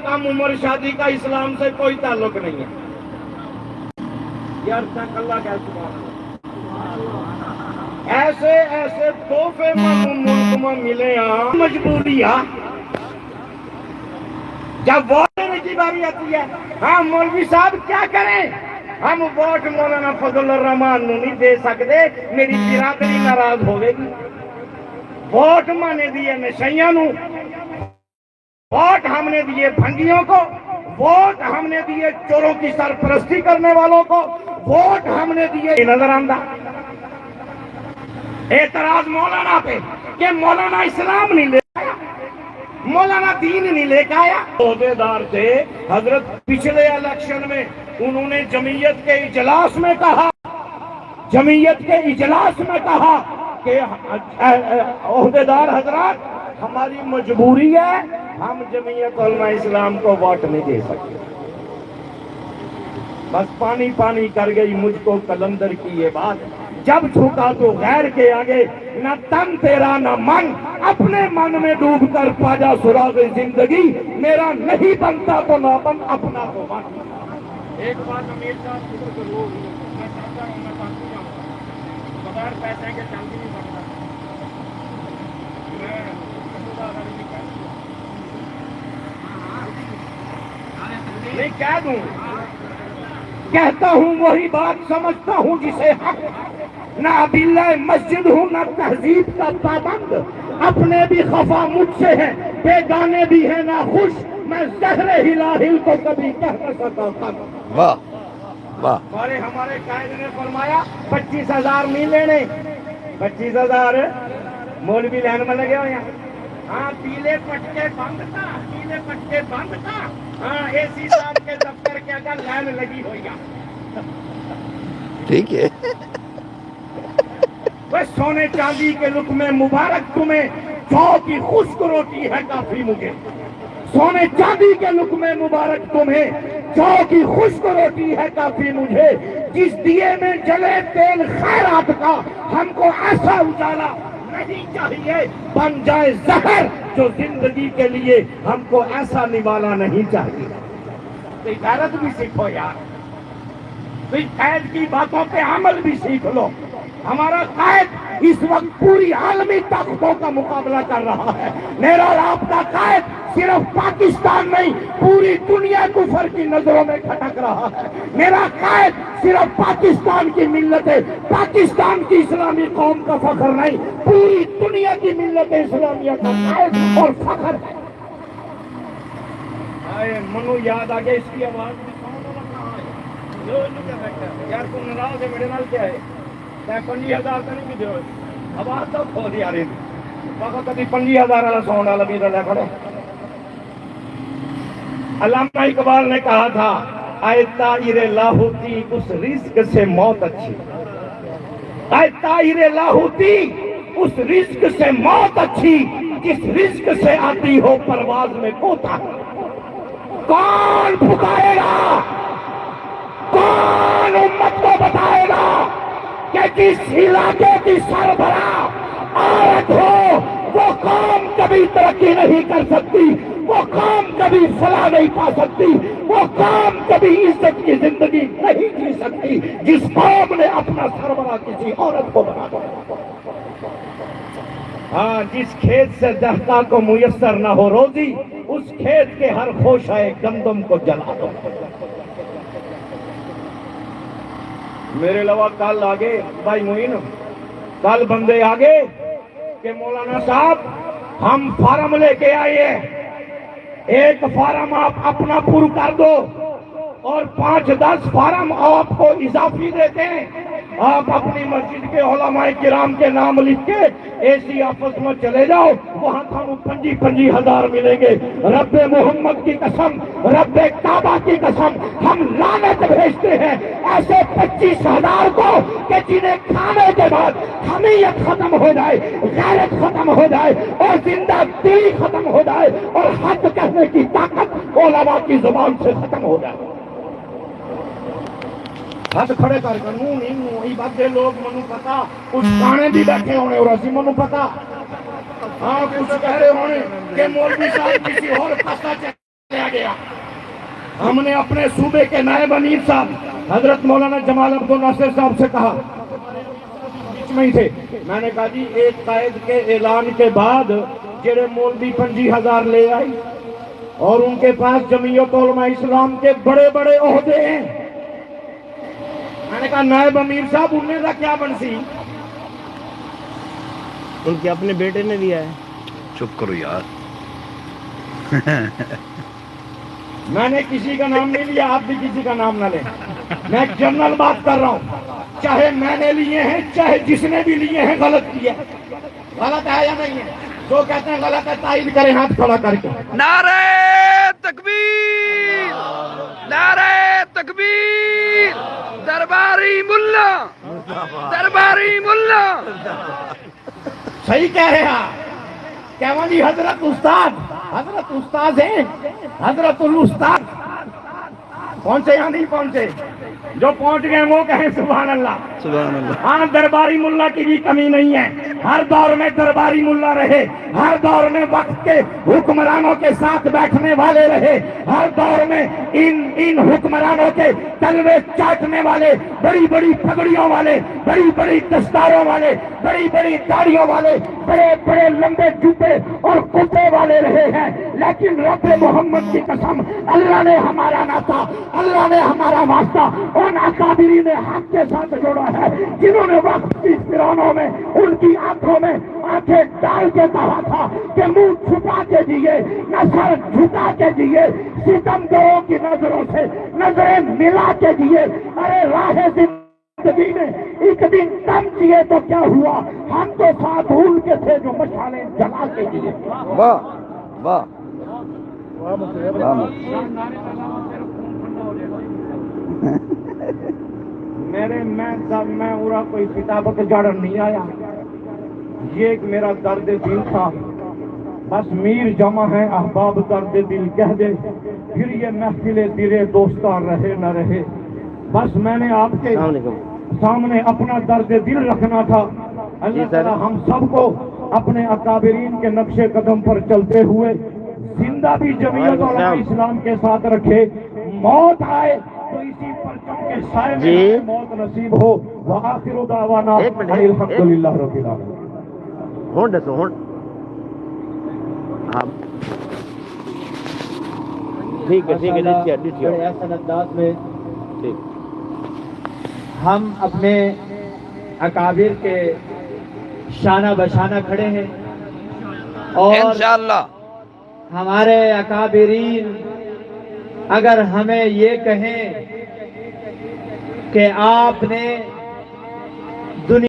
कम उम्र शादी का इस्लाम से कोई ताल्लुक नहीं है। यार अल्लाह क्या सुभान अल्लाह। ऐसे ऐसे तोहफे मुल्क में मिले मजबूरियां। जब वोट देने की बारी आती है, हाँ मौलवी साहब क्या करें, हम वोट मौलाना फजल रहमान नहीं दे सकते, मेरी बिरादरी नाराज होगी। वोट मैंने दिए नशइयां नू, वोट हमने दिए भंगियों को, वोट हमने दिए चोरों की सरपरस्ती करने वालों को, वोट हमने दिए। नजर आंदा एतराज मौलाना पे कि मौलाना इस्लाम नहीं ले आया, मौलाना दीन नहीं लेकर आया। ओहदेदार थे हजरत, पिछले इलेक्शन में उन्होंने जमीयत के इजलास में कहा, जमीयत के इजलास में कहा कि ओहदेदार हजरात हमारी मजबूरी है, हम जमीयत उलमा इस्लाम को वोट नहीं दे सकते। बस पानी पानी कर गई मुझको कलंदर की ये बात, जब झुका तो गैर के आगे, न तन तेरा न मन, अपने मन में डूब कर पाजा सुराग जिंदगी, मेरा नहीं बनता तो ना बन, अपना तो बन। एक बात अमीर साहब मैं चाहता हूँ, मैं बात जाऊँ बगैर पैसे के चांदी नहीं बनता। नहीं कह दूं, कहता हूँ वही बात, समझता हूँ जिसे हक, ना बिल्ला मस्जिद हूँ ना तहजीब का पाबंद, अपने भी खफा मुझसे हैं, बेगाने भी हैं ना खुश, मैं जहरे हिलाहिल को कभी कह न सका। वाह वाह। हमारे कायद ने फरमाया 25,000 नहीं लेने, 25,000 मौलवी लाइन में लगे हुए हैं। हाँ पीले पटके बंद था, पीले पटके बंद था, हाँ एसी साहब के दफ्तर के अगर लाइन लगी हुई है। ठीक है। बस सोने चांदी के लुक में मुबारक तुम्हें, जौ की खुश्क रोटी है काफी मुझे। सोने चांदी के लुक में मुबारक तुम्हें, जौ की खुश्क रोटी है काफी मुझे। जिस दिए में जले तेल खैरात का, हमको ऐसा उजाला नहीं चाहिए बन जाए जहर जो जिंदगी के लिए, हमको ऐसा निवाला नहीं चाहिए। तो गैरत भी सीखो यार, तो कैद की बातों पे अमल भी सीख लो। हमारा कायद इस वक्त पूरी आलमी ताकतों का मुकाबला कर रहा है। मेरा और आपका कायद सिर्फ पाकिस्तान नहीं, पूरी दुनिया कुफर की नजरों में खटक रहा है। मेरा कायद सिर्फ पाकिस्तान की मिल्लत है, पाकिस्तान की इस्लामी कौम का फख्र नहीं, पूरी दुनिया की मिल्लत इस्लामिया का कायद और फख्र है। मनु याद आ गया इसकी आवाज भी यार, तुम नाराज है मेरे नाल क्या है? 50,000 तो नहीं दो आवाज तो खो दी यार, कभी 50,000 वाला साउंड वाला भी रहा खड़े। अल्लामा इकबाल ने कहा था, आए ताहिर लाहौती उस रिस्क से मौत अच्छी, आए ताहिर लाहौती उस रिस्क से मौत अच्छी, जिस रिस्क से आती हो परवाज में कोता। कौन पुकारेगा, कौन उम्मत को बताएगा कि जिस इलाके की सरबराह औरत हो, वो कौम कभी तरक्की नहीं कर सकती, वो कौम कभी फलाह नहीं पा सकती, वो कौम कभी इज्जत की जिंदगी नहीं जी सकती जिस कौम ने अपना सरबराह किसी औरत को बना दिया। हाँ, जिस खेत से दहका को मुयस्सर न हो रोजी, उस खेत के हर खोशाए गंदम को जला दो। मेरे अलावा कल आगे भाई मोइन, कल बंदे आगे कि मौलाना साहब हम फार्म लेके आए हैं, एक फार्म आप अपना पूरा कर दो और 5-10 फार्म आपको इजाफी देते हैं। आप अपनी मस्जिद के उलमाए किराम के नाम लिख के एसी ऑफिस में चले जाओ, वहां थानू 25,000 मिलेंगे। रब्बे मोहम्मद की कसम, रब्बे काबा की कसम, हम लानत भेजते हैं ऐसे 25,000 को कि जिन्हें खाने के बाद हमीयत खत्म हो जाए, गैरत खत्म हो जाए और जिंदा दिली खत्म हो जाए और हक कहने की ताकत उलमा की जुबान से खत्म हो जाए। हाथ खड़े कर नू नहीं बात लोग मनु पता, कुछ गाने भी बैठे होने और असी मनु पता, हाँ कुछ कह रहे होने कि मौलवी साहब किसी और पासा लिया गया। हमने अपने सूबे के नायब अमीर साहब हजरत मौलाना जमाल अब्दुल नासिर साहब से कहा, बीच में ही थे, मैंने कहा जी एक कायद के ऐलान के बाद जेरे मौलवी 25,000 ले आई और उनके पास जमीयत उलमा इस्लाम के बड़े बड़े ओहदे हैं। मैंने कहा नायब अमीर साहब उन्हें का क्या बनसी, उनके अपने बेटे ने दिया है। चुप करो यार। मैंने किसी का नाम नहीं लिया, आप भी किसी का नाम ना लें, मैं जनरल बात कर रहा हूं। चाहे मैंने लिए हैं चाहे जिसने भी लिए हैं, गलत किया, गलत है या नहीं है? जो कहते हैं गलत है तायद करें हाथ खड़ा करके। नारे तकबीर, नारे तकबीर, दरबारी मुल्ला, दरबारी मुल्ला। सही कह रहे हैं आप। क्या जी हजरत उस्ताद, हजरत उस्ताद हैं, हजरतुल उस्ताद पहुंचे या नहीं पहुंचे? जो पहुंच गए वो कहें सुभान अल्लाह। सुभान अल्लाह। हाँ, दरबारी मुल्ला की भी कमी नहीं है, हर दौर में दरबारी मुल्ला रहे, हर दौर में वक्त के हुक्मरानों के साथ बैठने वाले रहे, हर दौर में इन हुक्मरानों के तलवे चाटने वाले, बड़ी बड़ी पगड़ियों वाले, बड़ी बड़ी दस्तारों वाले, बड़ी बड़ी दाढ़ियों वाले, बड़े बड़े लंबे जूते और कुर्ते वाले रहे हैं। लेकिन रब मोहम्मद की कसम, अल्लाह ने हमारा नाता, अल्लाह ने हमारा वास्ता उन अकाबिरी ने हक के साथ जोड़ा है जिन्होंने वक्त की फिरौनों में उनकी आंखों में आंखें डाल के कहा था कि मुंह छुपा के जिए, न सर झुका के जिए, सितमगरों की नजरों से नजरें मिला के जिए। अरे राहे जिंदगी में एक दिन दम जिए तो क्या हुआ, हम तो साथ भूल के थे जो मशालें जला के जिए। वाह वाह वाह। मैं उरा कोई किताबत जड़न नहीं आया, ये एक मेरा दर्द दिल था। बस मीर जमा है अहबाब दर्द दिल कह दे, फिर ये महफिले दिले दोस्तान रहे न रहे। बस मैंने आपके सामने अपना दर्द दिल रखना था। अल्लाह ताला हम सबको अपने अकाबिरीन के नक्शे कदम पर चलते हुए जिंदा भी जमीयत और इस्लाम के साथ रखे, मौत आए तो इसी परचम के साए में मौत नसीब हो। व आखिरु दावाना अल्हम्दुलिल्लाह रब्बिल आलमीन। हों दसो हों। हाँ ठीक है ऐसा अंदाज में ठीक। हम अपने अकाबिर के शाना बशाना खड़े हैं और इंशाअल्लाह हमारे अकाबिरीन अगर हमें ये कहें कि आपने